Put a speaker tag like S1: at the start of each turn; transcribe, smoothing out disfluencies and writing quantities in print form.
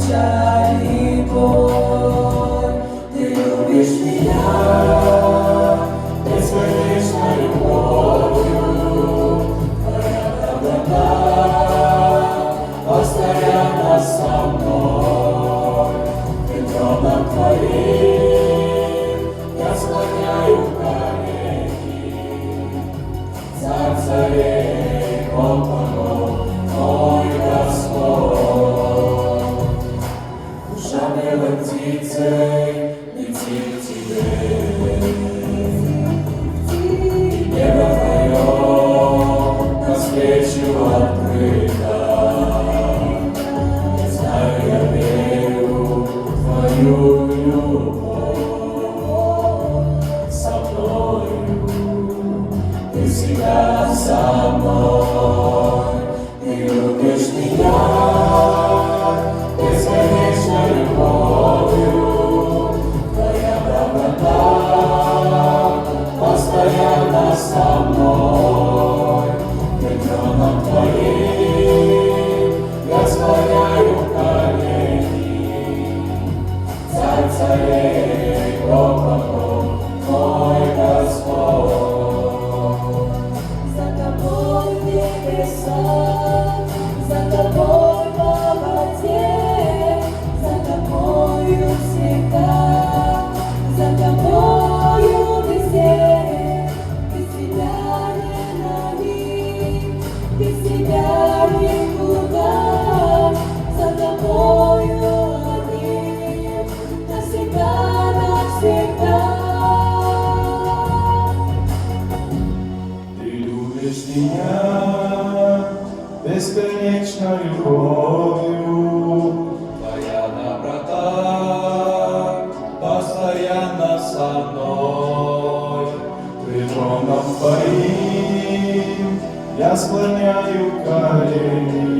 S1: печаль и боль. Ты любишь меня бесконечной любовью. Твоя доброта постоянно со мной. Пред троном Твоим я склоняю колени. Царь царей, Бог богов, мой Господь. Душа белой птицей летит к Тебе. И небо Твое навстречу открыто. Я знаю, я верю в Твою любовь со мною. Ты всегда со мной. Ты любишь меня бесконечной любовью. Твоя доброта постоянно со мной. Пред троном Твоим я склоняю колени. Царь царей, Бог богов, мой Господь. За Тобой в небесах, за Тобой во воде, за Тобою всегда, за Тобою везде. Без Тебя не новик, без Тебя никуда, за Тобою одним, навсегда, навсегда.
S2: Ты любишь меня бесконечной любовью. Твоя доброта постоянно со мной. Пред троном Твоим я склоняю колени.